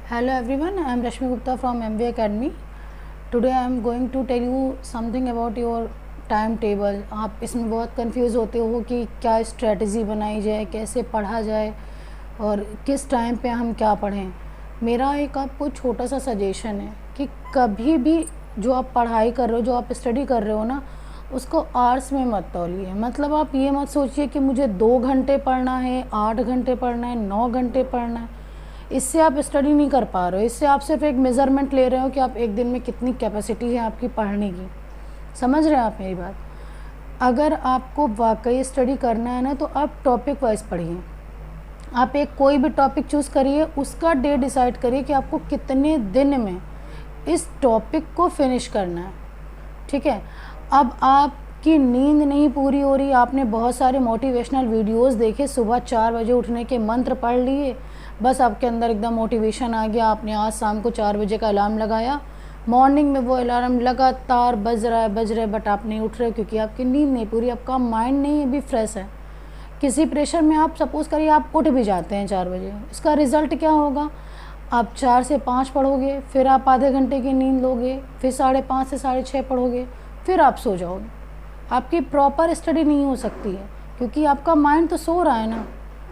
Hello everyone, I am Rashmi Gupta from MV Academy. Today I am going to tell you something about your time table. आप इसमें बहुत confuse होते हो कि क्या strategy बनाई जाए, कैसे पढ़ा जाए और किस टाइम पे हम क्या पढ़ें. मेरा एक आपको छोटा सा सजेशन है कि कभी भी जो आप पढ़ाई कर रहे हो, जो आप स्टडी कर रहे हो ना, उसको आवर्स में मत तौलिए. मतलब आप ये मत सोचिए कि मुझे 2 घंटे पढ़ना है, 8 घंटे पढ़ना है, 9 घंटे पढ़ना है. इससे आप स्टडी नहीं कर पा रहे हो. इससे आप सिर्फ एक मेज़रमेंट ले रहे हो कि आप एक दिन में कितनी कैपेसिटी है आपकी पढ़ने की. समझ रहे हैं आप मेरी बात. अगर आपको वाकई स्टडी करना है ना, तो आप टॉपिक वाइज पढ़िए. आप एक कोई भी टॉपिक चूज़ करिए, उसका डे डिसाइड करिए कि आपको कितने दिन में इस टॉपिक को फिनिश करना है. ठीक है. अब आपकी नींद नहीं पूरी हो रही, आपने बहुत सारे मोटिवेशनल वीडियोस देखे, सुबह 4 बजे उठने के मंत्र पढ़ लिए, बस आपके अंदर एकदम मोटिवेशन आ गया, आपने आज शाम को 4 बजे का अलार्म लगाया, मॉर्निंग में वो अलार्म लगातार बज रहा है, बट आप नहीं उठ रहे क्योंकि आपकी नींद नहीं पूरी, आपका माइंड नहीं अभी फ्रेश है. किसी प्रेशर में आप सपोज़ करिए आप उठ भी जाते हैं 4 बजे, इसका रिज़ल्ट क्या होगा? आप 4 से 5 पढ़ोगे, फिर आप आधे घंटे की नींद लोगे, फिर 5:30 से 6:30 पढ़ोगे, फिर आप सो जाओगे. आपकी प्रॉपर स्टडी नहीं हो सकती है क्योंकि आपका माइंड तो सो रहा है ना.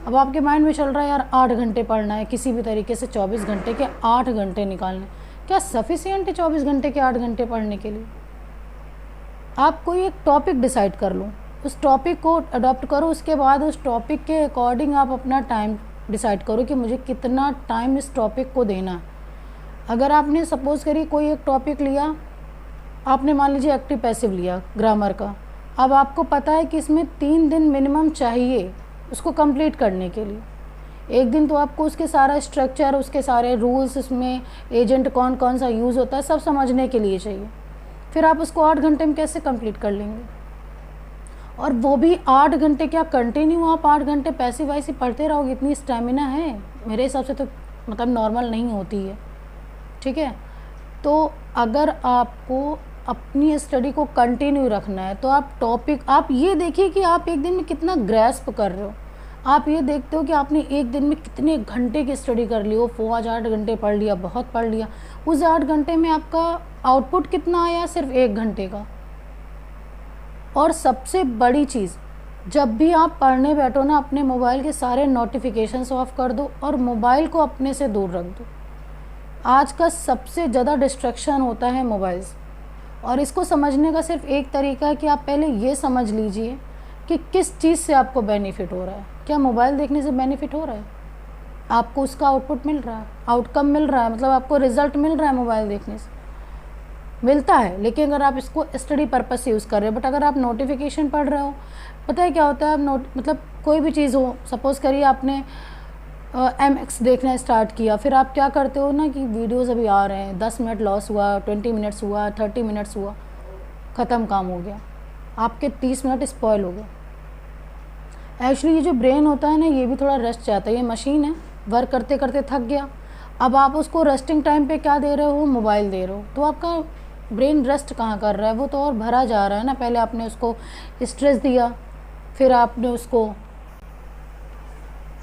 अब आपके माइंड में चल रहा है यार 8 घंटे पढ़ना है, किसी भी तरीके से 24 घंटे के 8 घंटे निकालने. क्या सफिशिएंट है 24 घंटे के 8 घंटे पढ़ने के लिए? आप कोई एक टॉपिक डिसाइड कर लो, उस टॉपिक को अडॉप्ट करो, उसके बाद उस टॉपिक के अकॉर्डिंग आप अपना टाइम डिसाइड करो कि मुझे कितना टाइम इस टॉपिक को देना है. अगर आपने सपोज़ करिए कोई एक टॉपिक लिया, आपने मान लीजिए एक्टिव पैसिव लिया ग्रामर का, अब आपको पता है कि इसमें 3 दिन मिनिमम चाहिए उसको कंप्लीट करने के लिए. एक दिन तो आपको उसके सारा स्ट्रक्चर, उसके सारे रूल्स, उसमें एजेंट कौन कौन सा यूज़ होता है, सब समझने के लिए चाहिए. फिर आप उसको 8 घंटे में कैसे कंप्लीट कर लेंगे? और वो भी 8 घंटे क्या कंटिन्यू आप 8 घंटे पैसिव वाइज ही पढ़ते रहोगे? इतनी स्टेमिना है मेरे हिसाब से तो मतलब नॉर्मल नहीं होती है. ठीक है. तो अगर आपको अपनी स्टडी को कंटिन्यू रखना है तो आप ये देखिए कि आप एक दिन में कितना ग्रैस्प कर रहे हो. आप ये देखते हो कि आपने एक दिन में कितने घंटे की स्टडी कर ली हो. 8 घंटे पढ़ लिया, बहुत पढ़ लिया. उस 8 घंटे में आपका आउटपुट कितना आया? सिर्फ 1 घंटे का. और सबसे बड़ी चीज़, जब भी आप पढ़ने बैठो ना, अपने मोबाइल के सारे नोटिफिकेशंस ऑफ कर दो और मोबाइल को अपने से दूर रख दो. आज का सबसे ज़्यादा डिस्ट्रैक्शन होता है मोबाइल से. और इसको समझने का सिर्फ एक तरीका है कि आप पहले ये समझ लीजिए कि किस चीज़ से आपको बेनिफिट हो रहा है. क्या मोबाइल देखने से बेनिफिट हो रहा है? आपको उसका आउटपुट मिल रहा है, आउटकम मिल रहा है, मतलब आपको रिजल्ट मिल रहा है मोबाइल देखने से? मिलता है. लेकिन अगर आप इसको स्टडी पर्पस से यूज़ कर रहे हो. बट अगर आप नोटिफिकेशन पढ़ रहे हो, पता है क्या होता है, आप मतलब कोई भी चीज़ हो, सपोज़ करिए आपने MX देखना स्टार्ट किया, फिर आप क्या करते हो ना कि वीडियोस अभी आ रहे हैं, 10 मिनट लॉस हुआ, 20 मिनट्स हुआ, 30 मिनट्स हुआ, ख़त्म काम हो गया, आपके 30 मिनट स्पॉइल हो गए. एक्चुअली ये जो ब्रेन होता है ना, ये भी थोड़ा रेस्ट चाहता है. ये मशीन है, वर्क करते करते थक गया. अब आप उसको रेस्टिंग टाइम पे क्या दे रहे हो? मोबाइल दे रहे हो. तो आपका ब्रेन रेस्ट कहाँ कर रहा है? वो तो और भरा जा रहा है ना. पहले आपने उसको स्ट्रेस दिया, फिर आपने उसको,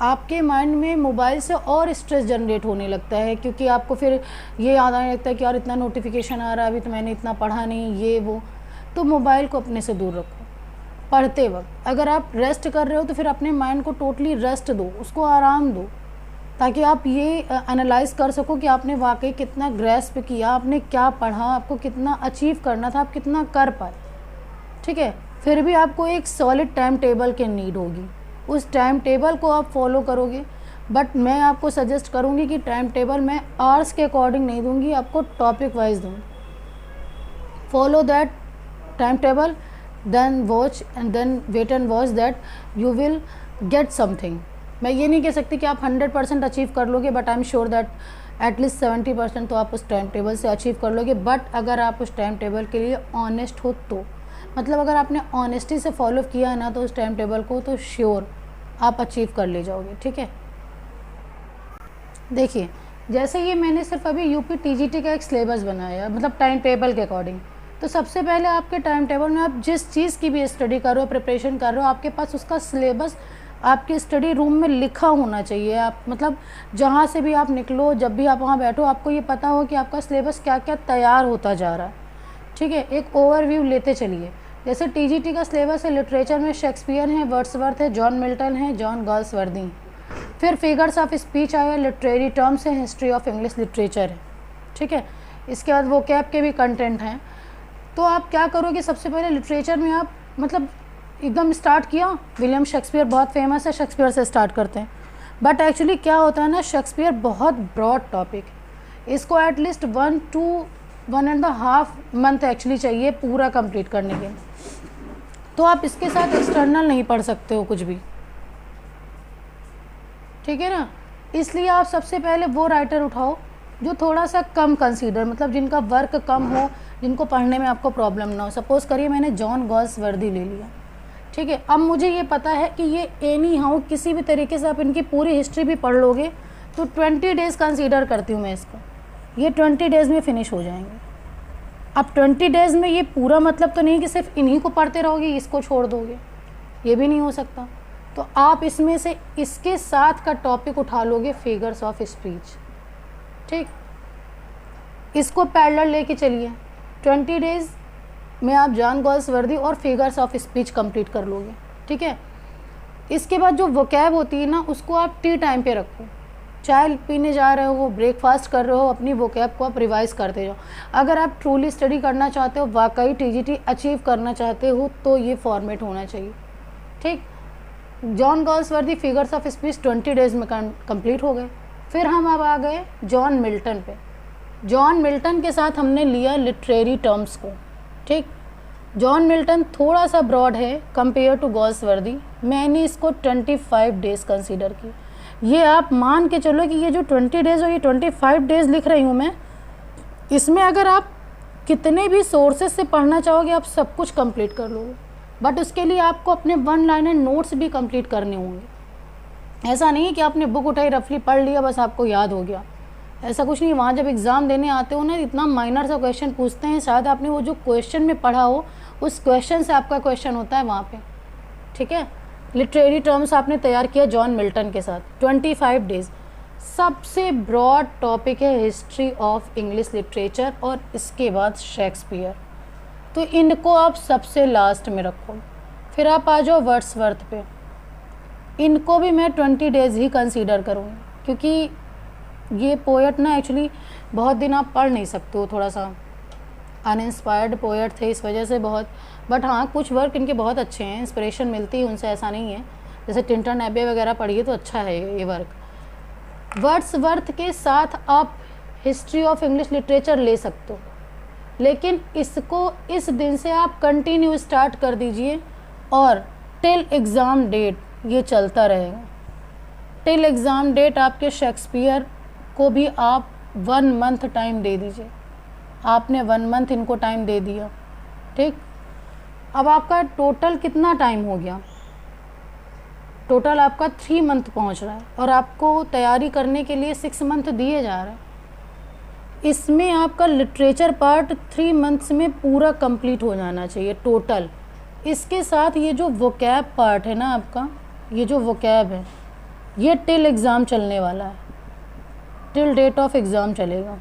आपके माइंड में मोबाइल से और स्ट्रेस जनरेट होने लगता है क्योंकि आपको फिर ये याद आने लगता है कि यार इतना नोटिफिकेशन आ रहा है, अभी तो मैंने इतना पढ़ा नहीं, ये वो. तो मोबाइल को अपने से दूर रखो पढ़ते वक्त. अगर आप रेस्ट कर रहे हो तो फिर अपने माइंड को टोटली रेस्ट दो, उसको आराम दो, ताकि आप ये एनालाइज कर सको कि आपने वाकई कितना ग्रैस्प किया, आपने क्या पढ़ा, आपको कितना अचीव करना था, आप कितना कर पाए. ठीक है. फिर भी आपको एक सॉलिड टाइम टेबल की नीड होगी. उस टाइम टेबल को आप फॉलो करोगे. बट मैं आपको सजेस्ट करूँगी कि टाइम टेबल मैं आवर्स के अकॉर्डिंग नहीं दूँगी, आपको टॉपिक वाइज दूँगी. Follow that time table, then watch and then wait and watch that you will get something. मैं ये नहीं कह सकती कि आप 100% अचीव कर लोगे, but I am sure that at least 70% तो आप उस टाइम टेबल से अचीव कर लोगे. बट अगर आप उस टाइम टेबल के लिए ऑनेस्ट हो तो, मतलब अगर आपने ऑनेस्टी से फॉलो किया है ना तो उस टाइम टेबल को, तो श्योर आप अचीव कर ले जाओगे. ठीक है. देखिए, जैसे ये मैंने सिर्फ अभी यूपी TGT का एक सिलेबस बनाया, मतलब टाइम टेबल के अकॉर्डिंग. तो सबसे पहले आपके टाइम टेबल में आप जिस चीज़ की भी स्टडी कर रहे हो, प्रिपरेशन कर रहे हो, आपके पास उसका सिलेबस आपके स्टडी रूम में लिखा होना चाहिए। आप मतलब जहाँ से भी आप निकलो, जब भी आप वहाँ बैठो, आपको ये पता हो कि आपका सिलेबस क्या क्या तैयार होता जा रहा है। ठीक है, एक ओवरव्यू लेते चलिए। जैसे टीजीटी का सिलेबस है, लिटरेचर में शेक्सपियर है, वर्ड्सवर्थ है, जॉन मिल्टन है, जॉन गाल्सवर्दी है। फिर फिगर्स ऑफ स्पीच आया, लिटरेरी टर्म्स है, हिस्ट्री ऑफ इंग्लिश लिटरेचर है। ठीक है, इसके बाद वोकैब के भी कंटेंट हैं। तो आप क्या करोगे, सबसे पहले लिटरेचर में आप मतलब एकदम स्टार्ट किया, विलियम शेक्सपियर बहुत फेमस है, शेक्सपियर से स्टार्ट करते हैं। बट एक्चुअली क्या होता है ना, शेक्सपियर बहुत ब्रॉड टॉपिक है, इसको एटलीस्ट 1 to 1.5 मंथ एक्चुअली चाहिए पूरा कंप्लीट करने के। तो आप इसके साथ एक्सटर्नल नहीं पढ़ सकते हो कुछ भी, ठीक है ना। इसलिए आप सबसे पहले वो राइटर उठाओ जो थोड़ा सा कम कंसीडर, मतलब जिनका वर्क कम हो, जिनको पढ़ने में आपको प्रॉब्लम ना हो। सपोज़ करिए मैंने जॉन गाल्सवर्दी ले लिया, ठीक है। अब मुझे ये पता है कि ये एनी हाउ किसी भी तरीके से आप इनकी पूरी हिस्ट्री भी पढ़ लोगे तो 20 डेज़ कंसीडर करती हूँ मैं इसको, ये 20 डेज़ में फ़िनिश हो जाएंगे। अब 20 डेज़ में ये पूरा मतलब तो नहीं कि सिर्फ इन्हीं को पढ़ते रहोगे, इसको छोड़ दोगे, ये भी नहीं हो सकता। तो आप इसमें से इसके साथ का टॉपिक उठा लोगे, फिगर्स ऑफ स्पीच, ठीक। इसको पैरेलल लेके चलिए, 20 डेज़ में आप जॉन गाल्सवर्दी और फिगर्स ऑफ स्पीच कंप्लीट कर लोगे, ठीक है। इसके बाद जो वोकैब होती है ना, उसको आप टी टाइम पे रखो, चाय पीने जा रहे हो, ब्रेकफास्ट कर रहे हो, अपनी वोकैब को आप रिवाइज़ करते जाओ। अगर आप ट्रूली स्टडी करना चाहते हो, वाकई टीजीटी अचीव करना चाहते हो, तो ये फॉर्मेट होना चाहिए, ठीक। John Galsworthy figures of speech 20 days में कंप्लीट हो गए। फिर हम अब आ गए जॉन मिल्टन पे। जॉन मिल्टन के साथ हमने लिया लिटरेरी टर्म्स को, ठीक। जॉन मिल्टन थोड़ा सा ब्रॉड है कंपेयर टू गाल्सवर्दी, मैंने इसको 25 डेज़ कंसीडर की। ये आप मान के चलो कि ये जो 20 डेज़ और ये 25 डेज़ लिख रही हूँ मैं, इसमें अगर आप कितने भी सोर्सेज से पढ़ना चाहोगे आप सब कुछ कंप्लीट कर लोगे। बट उसके लिए आपको अपने 1 लाइनर नोट्स भी कंप्लीट करने होंगे। ऐसा नहीं है कि आपने बुक उठाई, रफली पढ़ लिया, बस आपको याद हो गया, ऐसा कुछ नहीं। वहाँ जब एग्ज़ाम देने आते हो ना, इतना माइनर सा क्वेश्चन पूछते हैं, शायद आपने वो जो क्वेश्चन में पढ़ा हो उस क्वेश्चन से आपका क्वेश्चन होता है वहाँ पे, ठीक है। लिटरेरी टर्म्स आपने तैयार किया जॉन मिल्टन के साथ, 25 डेज़। सबसे ब्रॉड टॉपिक है हिस्ट्री ऑफ इंग्लिश लिटरेचर और इसके बाद शेक्सपियर, तो इनको आप सबसे लास्ट में रखो। फिर आप आ जाओ वर्ड्सवर्थ पे, इनको भी मैं 20 डेज़ ही कंसीडर करूँगी, क्योंकि ये पोएट ना एक्चुअली बहुत दिन आप पढ़ नहीं सकते हो, थोड़ा सा अनइंस्पायर्ड पोएट थे इस वजह से बहुत। बट हाँ, कुछ वर्क इनके बहुत अच्छे हैं, इंस्पिरेशन मिलती है उनसे, ऐसा नहीं है। जैसे टिंटन एबे वगैरह पढ़िए तो अच्छा है ये वर्क। वर्ड्सवर्थ के साथ आप हिस्ट्री ऑफ इंग्लिश लिटरेचर ले सकते हो, लेकिन इसको इस दिन से आप कंटिन्यू स्टार्ट कर दीजिए और टिल एग्ज़ाम डेट ये चलता रहेगा। टिल एग्ज़ाम डेट आपके शेक्सपियर को भी आप 1 मंथ टाइम दे दीजिए। आपने 1 मंथ इनको टाइम दे दिया, ठीक। अब आपका टोटल कितना टाइम हो गया, टोटल आपका 3 मंथ पहुंच रहा है और आपको तैयारी करने के लिए 6 मंथ दिए जा रहे हैं। इसमें आपका लिटरेचर पार्ट 3 मंथ्स में पूरा कंप्लीट हो जाना चाहिए टोटल। इसके साथ ये जो वोकैब पार्ट है ना आपका, ये जो वोकैब है ये टिल एग्ज़ाम चलने वाला है, टिल डेट ऑफ एग्ज़ाम चलेगा।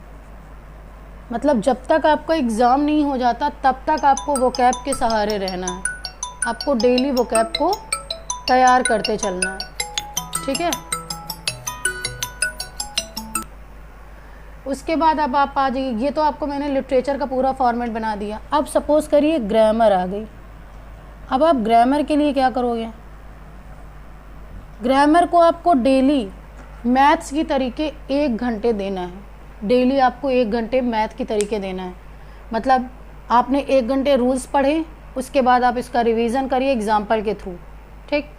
मतलब जब तक आपका एग्ज़ाम नहीं हो जाता तब तक आपको वोकैब के सहारे रहना है, आपको डेली वोकैब को तैयार करते चलना है, ठीक है। उसके बाद अब आप आ जाइए, ये तो आपको मैंने लिटरेचर का पूरा फॉर्मेट बना दिया। अब सपोज़ करिए ग्रामर आ गई। अब आप ग्रामर के लिए क्या करोगे, ग्रामर को आपको डेली मैथ्स की तरीके 1 घंटे देना है। डेली आपको 1 घंटे मैथ की तरीके देना है। मतलब आपने 1 घंटे रूल्स पढ़े, उसके बाद आप इसका रिवीजन करिए एग्जाम्पल के थ्रू, ठीक।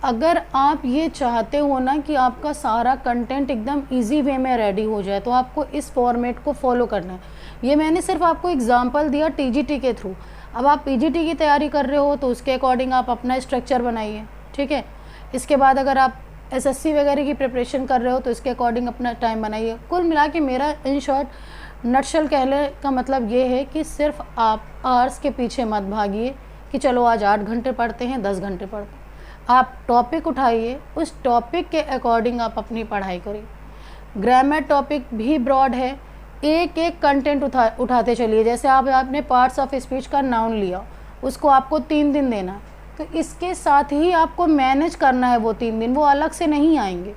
अगर आप ये चाहते हो ना कि आपका सारा कंटेंट एकदम इजी वे में रेडी हो जाए, तो आपको इस फॉर्मेट को फॉलो करना है। ये मैंने सिर्फ आपको एग्जांपल दिया टीजीटी के थ्रू। अब आप पीजीटी की तैयारी कर रहे हो तो उसके अकॉर्डिंग आप अपना स्ट्रक्चर बनाइए, ठीक है। इसके बाद अगर आप एसएससी वगैरह की प्रिपरेशन कर रहे हो तो इसके अकॉर्डिंग अपना टाइम बनाइए। कुल मिला के मेरा इन शॉर्ट नटशल कहने का मतलब ये है कि सिर्फ आप आवर्स के पीछे मत भागिए कि चलो आज 8 घंटे पढ़ते हैं, 10 घंटे पढ़ते हैं। आप टॉपिक उठाइए, उस टॉपिक के अकॉर्डिंग आप अपनी पढ़ाई करिए। ग्रामर टॉपिक भी ब्रॉड है, एक एक कंटेंट उठाते चलिए। जैसे आपने पार्ट्स ऑफ स्पीच का नाउन लिया, उसको आपको 3 दिन देना, तो इसके साथ ही आपको मैनेज करना है वो 3 दिन, वो अलग से नहीं आएंगे,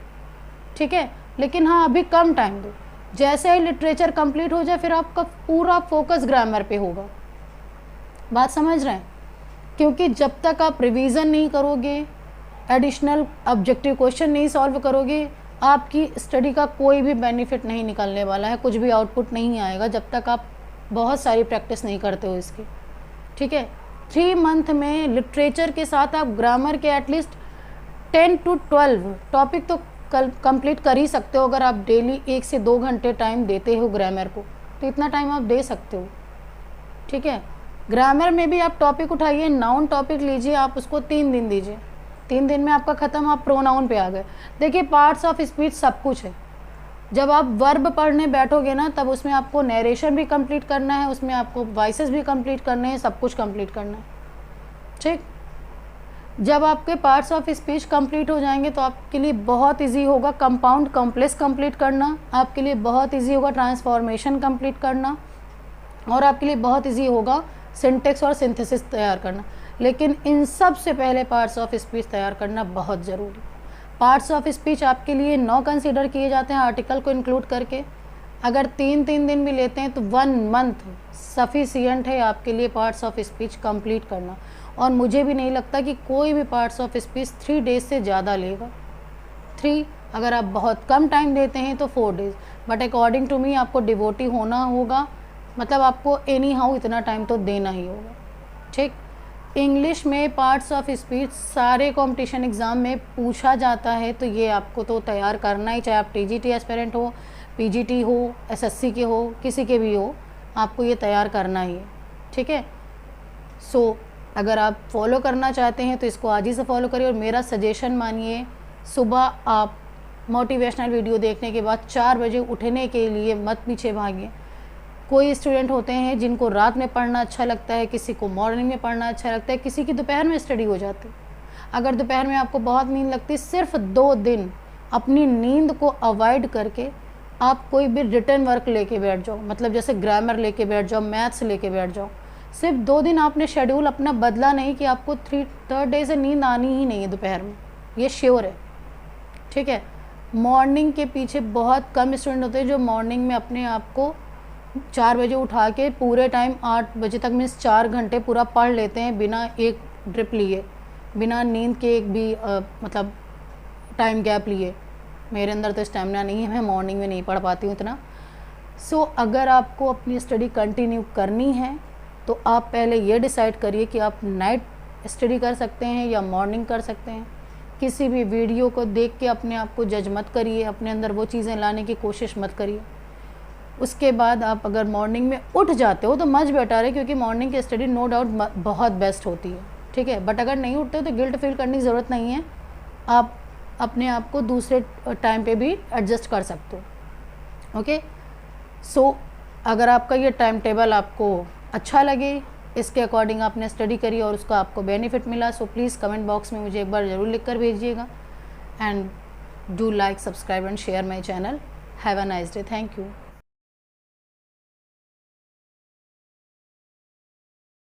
ठीक है। लेकिन हाँ, अभी कम टाइम दो। जैसे ही लिटरेचर कंप्लीट हो जाए फिर आपका पूरा फोकस ग्रामर पे होगा। बात समझ रहे हैं? क्योंकि जब तक आप रिवीजन नहीं करोगे, एडिशनल ऑब्जेक्टिव क्वेश्चन नहीं सॉल्व करोगे, आपकी स्टडी का कोई भी बेनिफिट नहीं निकलने वाला है, कुछ भी आउटपुट नहीं आएगा जब तक आप बहुत सारी प्रैक्टिस नहीं करते हो इसकी, ठीक है। 3 मंथ में लिटरेचर के साथ आप ग्रामर के एटलीस्ट 10 to 12 टॉपिक तो कंप्लीट कर ही सकते हो। अगर आप डेली 1 से 2 घंटे टाइम देते हो ग्रामर को, तो इतना टाइम आप दे सकते हो, ठीक है। ग्रामर में भी आप टॉपिक उठाइए, नाउन टॉपिक लीजिए, आप उसको 3 दिन दीजिए, 3 दिन में आपका ख़त्म, आप प्रोनाउन पे आ गए। देखिए, पार्ट्स ऑफ स्पीच सब कुछ है। जब आप वर्ब पढ़ने बैठोगे ना, तब उसमें आपको नरेशन भी कंप्लीट करना है, उसमें आपको वॉइसेस भी कंप्लीट करने हैं, सब कुछ कंप्लीट करना है, ठीक। जब आपके पार्ट्स ऑफ स्पीच कंप्लीट हो जाएंगे तो आपके लिए बहुत इजी होगा कंपाउंड कॉम्प्लेक्स कंप्लीट करना, आपके लिए बहुत इजी होगा ट्रांसफॉर्मेशन कंप्लीट करना, और आपके लिए बहुत इजी होगा सिंटेक्स और सिंथेसिस तैयार करना। लेकिन इन सब से पहले पार्ट्स ऑफ स्पीच तैयार करना बहुत ज़रूरी। पार्ट्स ऑफ स्पीच आपके लिए 9 कंसीडर किए जाते हैं आर्टिकल को इंक्लूड करके। अगर 3-3 दिन भी लेते हैं तो 1 मंथ सफिशियंट है आपके लिए पार्ट्स ऑफ स्पीच कंप्लीट करना। और मुझे भी नहीं लगता कि कोई भी पार्ट्स ऑफ स्पीच 3 डेज से ज़्यादा लेगा। 3, अगर आप बहुत कम टाइम देते हैं तो 4 days, but according to me आपको डिवोटी होना होगा, मतलब आपको एनी हाउ इतना टाइम तो देना ही होगा, ठीक। इंग्लिश में पार्ट्स ऑफ स्पीच सारे कंपटीशन एग्ज़ाम में पूछा जाता है, तो ये आपको तो तैयार करना ही, चाहे आप टीजीटी एस्पिरेंट हो, पीजीटी हो, एसएससी के हो, किसी के भी हो, आपको ये तैयार करना ही है, ठीक है। सो अगर आप फॉलो करना चाहते हैं तो इसको आज ही से फॉलो करिए। और मेरा सजेशन मानिए, सुबह आप मोटिवेशनल वीडियो देखने के बाद 4 बजे उठने के लिए मत पीछे भागिए। कोई स्टूडेंट होते हैं जिनको रात में पढ़ना अच्छा लगता है, किसी को मॉर्निंग में पढ़ना अच्छा लगता है, किसी की दोपहर में स्टडी हो जाती है। अगर दोपहर में आपको बहुत नींद लगती है, सिर्फ 2 दिन अपनी नींद को अवॉइड करके आप कोई भी रिटर्न वर्क लेके बैठ जाओ, मतलब जैसे ग्रामर लेके बैठ जाओ, मैथ्स लेके बैठ जाओ। सिर्फ 2 दिन आपने शेड्यूल अपना बदला नहीं कि आपको 3rd डे से नींद आनी ही नहीं है दोपहर में, ये श्योर है, ठीक है। मॉर्निंग के पीछे बहुत कम स्टूडेंट होते हैं जो मॉर्निंग में अपने आप को 4 बजे उठा के पूरे टाइम 8 बजे तक मीन्स 4 घंटे पूरा पढ़ लेते हैं बिना एक ड्रिप लिए, बिना नींद के एक भी मतलब टाइम गैप लिए। मेरे अंदर तो स्टैमिना नहीं है, मैं मॉर्निंग में नहीं पढ़ पाती हूँ इतना। सो अगर आपको अपनी स्टडी कंटिन्यू करनी है तो आप पहले ये डिसाइड करिए कि आप नाइट स्टडी कर सकते हैं या मॉर्निंग कर सकते हैं। किसी भी वीडियो को देख के अपने आप को जज मत करिए, अपने अंदर वो चीज़ें लाने की कोशिश मत करिए। उसके बाद आप अगर मॉर्निंग में उठ जाते हो तो मच बेटर है, क्योंकि मॉर्निंग की स्टडी नो डाउट बहुत बेस्ट होती है, ठीक है। बट अगर नहीं उठते हो तो गिल्ट फील करने की ज़रूरत नहीं है, आप अपने आप को दूसरे टाइम पे भी एडजस्ट कर सकते हो, ओके। सो अगर आपका ये टाइम टेबल आपको अच्छा लगे, इसके अकॉर्डिंग आपने स्टडी करी और उसका आपको बेनिफिट मिला, सो प्लीज़ कमेंट बॉक्स में मुझे एक बार ज़रूर लिख कर भेजिएगा। And do like, subscribe and share my channel. Have a nice day. Thank you.